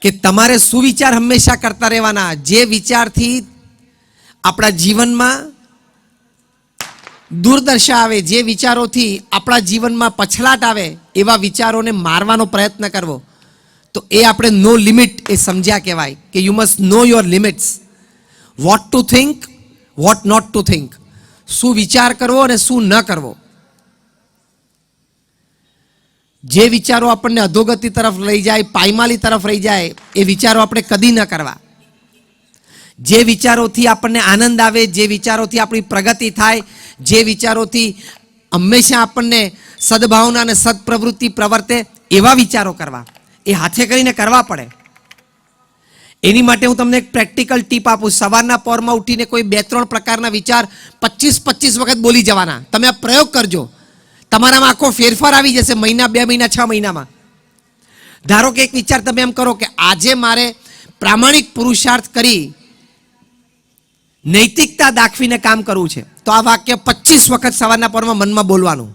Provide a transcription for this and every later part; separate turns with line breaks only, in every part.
કે તમારે સુવિચાર હંમેશા કરતા રહેવાના. જે વિચારથી આપણા જીવનમાં દુર્દશા આવે, જે વિચારોથી આપણા જીવનમાં પછલાટ આવે, એવા વિચારોને મારવાનો પ્રયત્ન કરવો. તો એ આપણે નો લિમિટ એ સમજ્યા કહેવાય કે you must know your limits. What to think, what not to think. શું વિચાર કરવો અને શું ન કરવો. જે વિચારો આપણને અધોગતિ તરફ લઈ જાય, પાયમાલી તરફ લઈ જાય, એ વિચારો આપણે કદી ન કરવા. જે વિચારોથી આપણને આનંદ આવે, જે વિચારોથી આપણી પ્રગતિ થાય, જે વિચારોથી હંમેશા આપણને સદભાવના અને સદપ્રવૃત્તિ પ્રવર્તે, એવા વિચારો કરવા. એ હાથે કરીને કરવા પડે. એની માટે હું તમને એક પ્રેક્ટિકલ ટીપ આપું. સવારના પોરમાં ઉઠીને કોઈ 2-3 પ્રકારના વિચાર 25 વખત બોલી જવાના. તમે આ પ્રયોગ કરજો, તમારામાં આખો ફેરફાર આવી જશે. મહિના, 2 મહિના, 6 મહિનામાં. ધારો કે એક વિચાર તમે એમ કરો કે આજે મારે પ્રામાણિક પુરુષાર્થ કરી નૈતિકતા દાખવીને કામ કરવું છે. તો આ વાક્ય 25 વખત સવારના પોરમાં મનમાં બોલવાનું.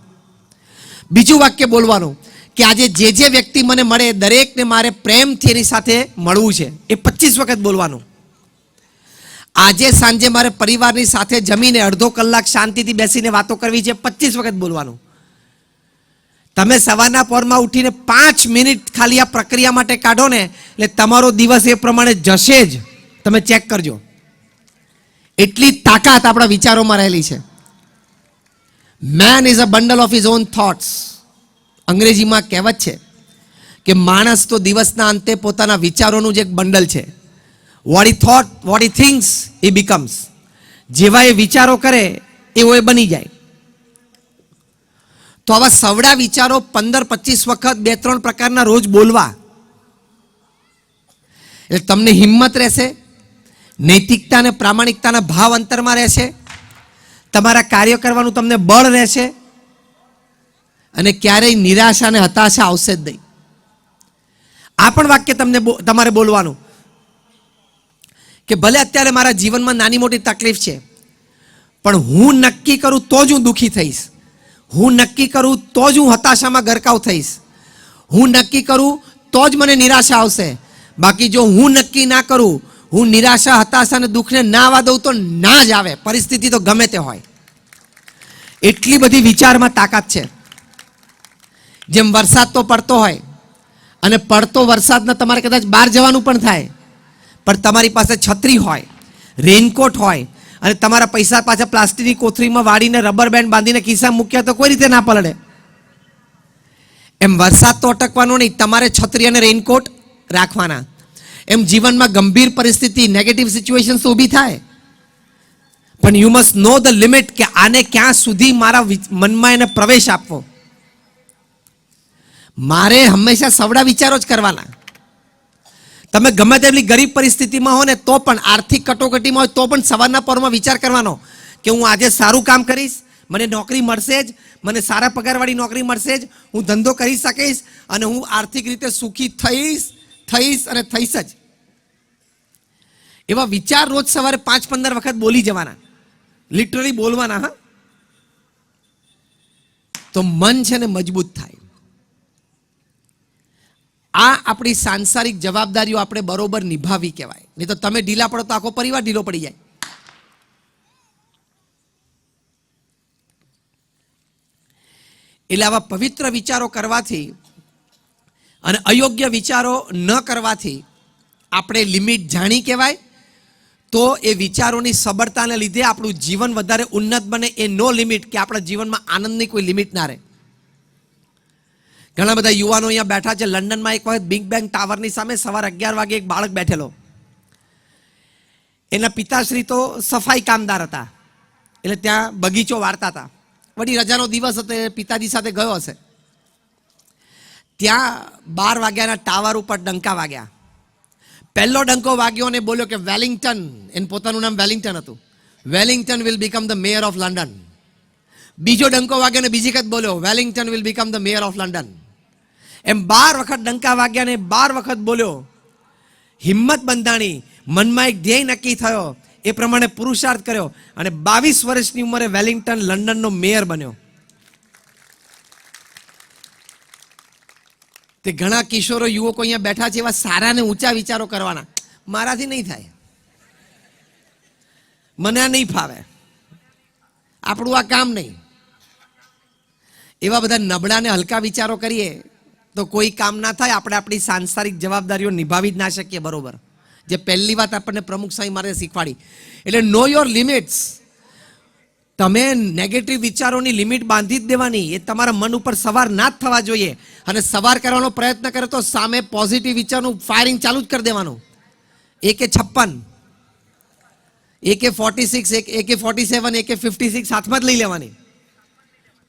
બીજું વાક્ય બોલવાનું કે આજે જે વ્યક્તિ મને મળે દરેકને મારે પ્રેમથી એની સાથે મળવું છે. એ 25 વખત બોલવાનું. આજે સાંજે મારે પરિવારની સાથે જમીને અડધો કલાક શાંતિથી બેસીને વાતો કરવી છે. 25 વખત બોલવાનું. તમે સવારના પોરમાં ઉઠીને 5 મિનિટ ખાલી આ પ્રક્રિયા માટે કાઢો ને, એટલે તમારો દિવસ એ પ્રમાણે જશે જ. તમે ચેક કરજો. એટલી તાકાત આપણા વિચારોમાં રહેલી છે. Main is a bundle of his own thoughts. અંગ્રેજીમાં કહેવત છે કે માણસ તો દિવસના અંતે પોતાના વિચારોનું જ એક બંડલ છે. What he thought, what he thinks, he becomes. જેવા એ વિચારો કરે એવો એ બની જાય. તો આવા સવડા વિચારો 15-25 વખત 2-3 પ્રકારના રોજ બોલવા. એટલે તમને હિંમત રહેશે, નૈતિકતા અને પ્રામાણિકતાના ભાવ અંતરમાં રહેશે, તમારા કાર્ય કરવાનું તમને બળ રહેશે, અને ક્યારેય નિરાશા અને હતાશા આવશે જ નહીં. આ પણ વાક્ય તમને તમારે બોલવાનું કે ભલે અત્યારે મારા જીવનમાં નાની મોટી તકલીફ છે, પણ હું નક્કી કરું તો જ હું દુઃખી થઈશ. હું નક્કી કરું તો જ હું હતાશામાં ગરકાવ થઈશ. હું નક્કી કરું તો જ મને નિરાશા આવશે. બાકી જો હું નક્કી ના કરું, હું નિરાશા, હતાશા અને દુઃખને ના આવવા દઉં તો ના જ આવે. પરિસ્થિતિ તો ગમે તે હોય. એટલી બધી વિચારમાં તાકાત છે. જેમ વરસાદ તો પડતો હોય અને પડતો વરસાદના તમારે કદાચ બહાર જવાનું પણ થાય, પણ તમારી પાસે છત્રી હોય, રેઇનકોટ હોય અને તમારા પૈસા પાછા પ્લાસ્ટિકની કોથળીમાં વાળીને રબર બેન્ડ બાંધીને ખિસ્સામાં મૂક્યા તો કોઈ રીતે ના પલળે. એમ વરસાદ તો અટકવાનો નહીં, તમારે છત્રી અને રેઇનકોટ રાખવાના. એમ જીવનમાં ગંભીર પરિસ્થિતિ, નેગેટિવ સિચ્યુએશન તો ઊભી થાય, પણ you must know the limit કે આને ક્યાં સુધી મારા મનમાં એને પ્રવેશ આપવો. મારે હંમેશા સવડા વિચારો જ કરવાના. તમે ગમે તેટલી ગરીબ પરિસ્થિતિમાં હો ને તો પણ, આર્થિક કટોકટીમાં હોય તો પણ સવારના પોરમાં વિચાર કરવાનો કે હું આજે સારું કામ કરીશ, મને નોકરી મળશે જ, મને સારા પગારવાળી નોકરી મળશે જ, હું ધંધો કરી શકીશ અને હું આર્થિક રીતે સુખી થઈશ અને થઈશ જ. એવા વિચાર રોજ સવારે 5-15 વખત બોલી જવાના. લિટરલી બોલવાના. હા, તો મન છે ને મજબૂત થાય. આ આપણી સાંસારિક જવાબદારીઓ આપણે બરોબર નિભાવી કહેવાય. નહીં તો તમે ઢીલા પડો તો આખો પરિવાર ઢીલો પડી જાય. એટલે આવા પવિત્ર વિચારો કરવાથી અને અયોગ્ય વિચારો ન કરવાથી આપણે લિમિટ જાણી કહેવાય. તો એ વિચારોની સબળતાને લીધે આપણું જીવન વધારે ઉન્નત બને. એ નો લિમિટ કે આપણા જીવનમાં આનંદની કોઈ લિમિટ ના રહે. ઘણા બધા યુવાનો અહીંયા બેઠા છે. લંડનમાં એક વખત બિગ બેંગ ટાવરની સામે સવારે 11 વાગે એક બાળક બેઠેલો. એના પિતાશ્રી તો સફાઈ કામદાર હતા, એટલે ત્યાં બગીચો વાળતા હતા. વળી રજાનો દિવસ હતો, પિતાજી સાથે ગયો હશે. ત્યાં 12 વાગ્યાના ટાવર ઉપર ડંકા વાગ્યા. પહેલો ડંકો વાગ્યો અને બોલ્યો કે વેલિંગ્ટન, એનું પોતાનું નામ વેલિંગ્ટન હતું, Wellington will become the mayor of London. બીજો ડંકો વાગ્યો ને બીજી વખત બોલ્યો Wellington will become the mayor of London. એમ 12 વખત ડંકા વાગ્યા ને 12 વખત બોલ્યો. હિંમત બંધાણી, મનમાં એક ધ્યેય નક્કી થયો, એ પ્રમાણે પુરુષાર્થ કર્યો અને 22 વર્ષની ઉંમરે વેલિંગ્ટન લંડનનો મેયર બન્યો. તે ઘણા કિશોરો યુવકો અહીંયા બેઠા છે, એવા સારા ને ઊંચા વિચારો કરવાના. મારાથી નહીં થાય, મને આ નહીં ફાવે, આપણું આ કામ નહીં. એવા બધા નબળા ને હલકા વિચારો કરીએ તો કોઈ કામ ના થાય. આપણે આપણી સાંસારિક જવાબદારીઓ નિભાવી જ ના શકીએ. બરોબર, જે પહેલી વાત આપણને પ્રમુખ સાંઈ મારે શીખવાડી. એટલે નો યોર લિમિટ્સ. તમે નેગેટિવ વિચારોની લિમિટ બાંધી જ દેવાની. એ તમારા મન ઉપર સવાર ના જ થવા જોઈએ. અને સવાર કરવાનો પ્રયત્ન કરે તો સામે પોઝિટિવ વિચારનું ફાયરિંગ ચાલુ જ કરી દેવાનું. AK-56, AK-46, AK-47, AK-56 હાથમાં જ લઈ લેવાની.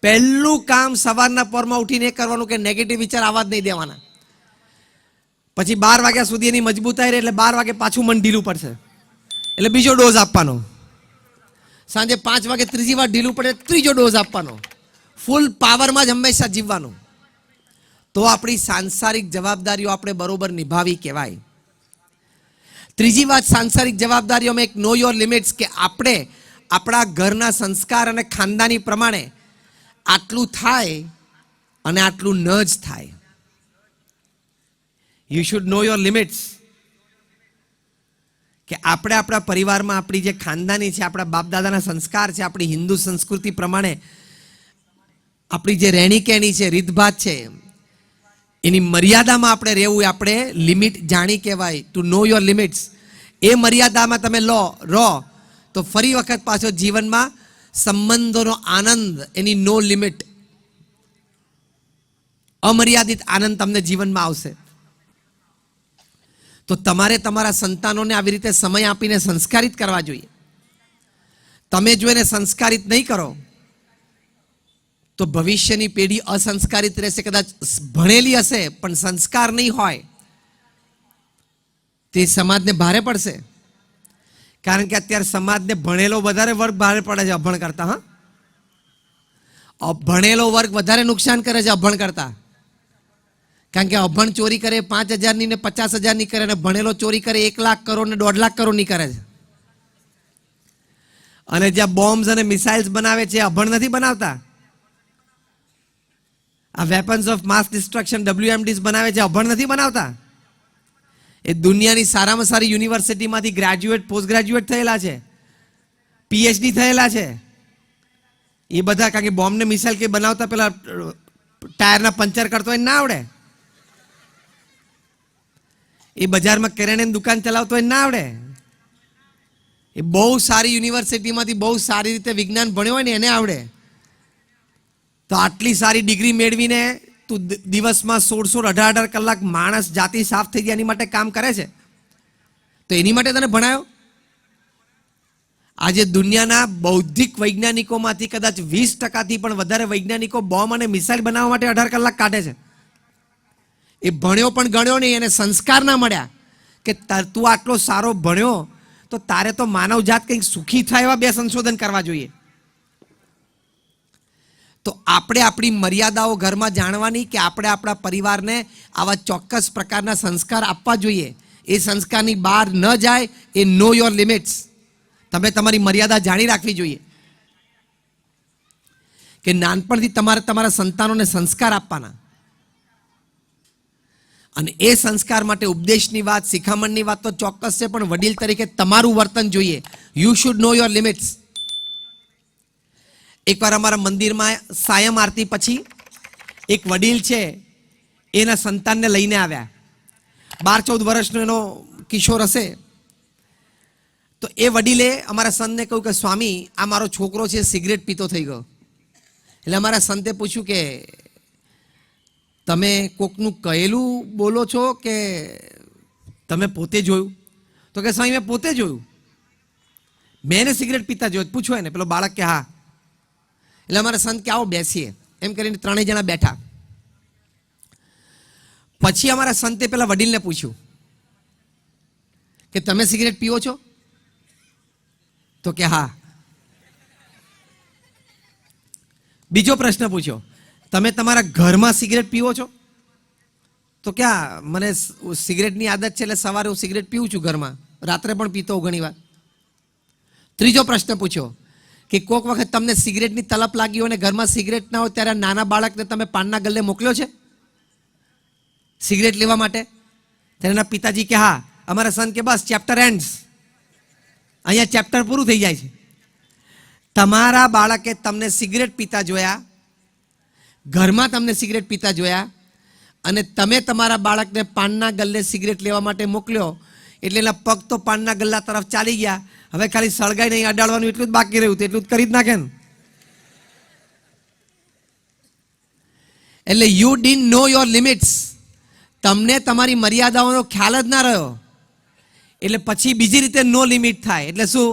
પહેલું કામ સવારના પોરમાં ઉઠીને એ કરવાનું કે નેગેટિવ વિચાર આવવા જ નહીં દેવાના. પછી 12 વાગ્યા સુધી એની મજબૂતાઈ રહે, એટલે 12 વાગે પાછું મન ઢીલું પડશે, એટલે બીજો ડોઝ આપવાનો. સાંજે 5 વાગે ત્રીજી વાર ઢીલું પડે, ત્રીજો ડોઝ આપવાનો. ફૂલ પાવરમાં જ હંમેશા જીવવાનું. તો આપણી સાંસારિક જવાબદારીઓ આપણે બરોબર નિભાવી કહેવાય. ત્રીજી વાત સાંસારિક જવાબદારીઓમાં એક નો યોર લિમિટ્સ, કે આપણે આપણા ઘરના સંસ્કાર અને ખાનદાની પ્રમાણે આટલું થાય અને આટલું ન જ થાય. You should no your limits. કે આપણે આપણા પરિવારમાં આપણી જે ખાનદાની છે, આપણા બાપ દાદાના સંસ્કાર છે, આપણી હિન્દુ સંસ્કૃતિ પ્રમાણે આપણી જે રહેણી કહેણી છે, રીતભાત છે, એની મર્યાદામાં આપણે રહેવું, આપણે લિમિટ જાણી કહેવાય. To know your limits. એ મર્યાદામાં તમે રહો તો ફરી વખત પાછો જીવનમાં સંબંધોનો આનંદ, એની નો લિમિટ, અમર્યાદિત આનંદ તમને જીવનમાં આવશે. તો તમારે તમારા સંતાનોને આવી રીતે સમય આપીને સંસ્કારિત કરવા જોઈએ. તમે જો એને સંસ્કારિત નહીં કરો તો ભવિષ્યની પેઢી અસંસ્કારિત રહેશે. કદાચ ભણેલી હશે પણ સંસ્કાર નહીં હોય, તે સમાજને ભારે પડશે. કારણ કે અત્યારે સમાજને ભણેલો વધારે વર્ગ ભારે પડે છે અભણ કરતા. ભણેલો વર્ગ વધારે નુકસાન કરે છે અભણ કરતા. કારણ કે અભણ ચોરી કરે 5,000ની ને 50,000ની કરે, અને ભણેલો ચોરી કરે 1 લાખ કરોડ ને 1.5 લાખ કરોડની કરે છે. અને જ્યાં બોમ્બ્સ અને મિસાઇલ્સ બનાવે છે અભણ નથી બનાવતા. આ weapons of mass destruction WMDs બનાવે છે અભણ નથી બનાવતા. એ દુનિયાની સારામાં સારી યુનિવર્સિટીમાંથી ગ્રેજ્યુએટ, પોસ્ટ ગ્રેજ્યુએટ થયેલા છે, PhD થયેલા છે એ બધા. કારણ કે બોમ્બ ને મિસાઇલ કે બનાવતા પેલા ટાયરના પંચર કરતો હોય ના આવડે, એ બજારમાં કિરાણાની દુકાન ચલાવતો હોય ના આવડે, એ બહુ સારી યુનિવર્સિટીમાંથી બહુ સારી રીતે વિજ્ઞાન ભણ્યો હોય ને એને આવડે. તો આટલી સારી ડિગ્રી મેળવીને તું દિવસમાં 16-18 કલાક માણસ જાતિ સાફ થઈ જાય એની માટે કામ કરે છે, તો એની માટે તને ભણાયો? આજે દુનિયાના બૌદ્ધિક વૈજ્ઞાનિકોમાંથી કદાચ 20%થી પણ વધારે વૈજ્ઞાનિકો બોમ્બ અને મિસાઇલ બનાવવા માટે 18 કલાક કાઢે છે. એ ભણ્યો પણ ગણ્યો નહીં, એને સંસ્કાર ના મળ્યા કે તું આટલો સારો ભણ્યો તો તારે તો માનવ જાત કંઈક સુખી થાય એવા 2 સંશોધન કરવા જોઈએ. તો આપણે આપણી મર્યાદાઓ ઘરમાં જાણવાની, કે આપણે આપણા પરિવારને આવા ચોક્કસ પ્રકારના સંસ્કાર આપવા જોઈએ. એ સંસ્કારની બહાર ન જાય. એ નો યોર લિમિટ્સ. તમે તમારી મર્યાદા જાણી રાખવી જોઈએ. કે નાનપણથી તમારે તમારા સંતાનોને સંસ્કાર આપવાના, અને એ સંસ્કાર માટે ઉપદેશની વાત, શિખામણની વાત તો ચોક્કસ છે, પણ વડીલ તરીકે તમારું વર્તન જોઈએ. You should no your limits. એકવાર અમારા મંદિરમાં સાયમ આરતી પછી એક વડીલ છે, એના સંતાનને લઈને આવ્યા. 12-14 વર્ષનો એનો કિશોર હશે. તો એ વડીલે અમારા સંતને કહ્યું કે સ્વામી, આ મારો છોકરો છે સિગરેટ પીતો થઈ ગયો. એટલે અમારા સંતે પૂછ્યું કે તમે કોકનું કહેલું બોલો છો કે તમે પોતે જોયું? તો કે સ્વામી મેં પોતે જોયું, મેં એને સિગરેટ પીતા જોયું. પૂછો એને. પેલો બાળક કે હા. એટલે અમારા સંત કે આવો બેસીએ, એમ કરીને 3 જણા બેઠા. પછી અમારા સંતે પેલા વડીલને પૂછ્યું કે તમે સિગરેટ પીવો છો? તો કે હા. બીજો પ્રશ્ન પૂછ્યો, તમે તમારા ઘરમાં સિગરેટ પીવો છો? તો કે હા, મને સિગરેટની આદત છે, એટલે સવારે હું સિગરેટ પીવું છું ઘરમાં, રાત્રે પણ પીતો હોઉં ઘણી વાર. ત્રીજો પ્રશ્ન પૂછ્યો કે કોઈક વખત તમને સિગરેટની તલપ લાગી હોય અને ઘરમાં સિગરેટ ના હોય ત્યારે નાના બાળકને તમે પાનના ગલ્લે મોકલ્યો છે? સિગરેટ લેવા માટે? ત્યારે એના પિતાજી કે હા. અમારા સન કે બસ ચેપ્ટર એન્ડ્સ, અહીંયા ચેપ્ટર પૂરું થઈ જાય છે. તમારા બાળકે તમને સિગરેટ પીતા જોયા, ઘરમાં તમને સિગરેટ પીતા જોયા, અને તમે તમારા બાળકને પાનના ગલ્લે સિગરેટ લેવા માટે મોકલ્યો, એટલે એના પગ તો પાનના ગલ્લા તરફ ચાલી ગયા. હવે ખાલી સળગાઈ નહીં અડાડવાનું એટલું જ બાકી રહ્યું, એટલું જ કરી જ નાખે ને. એટલે you didn't no your limits. તમને તમારી મર્યાદાઓનો ખ્યાલ જ ના રહ્યો, એટલે પછી બીજી રીતે નો લિમિટ થાય. એટલે શું?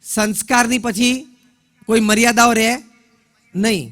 સંસ્કારની પછી કોઈ મર્યાદાઓ રહે નહીં.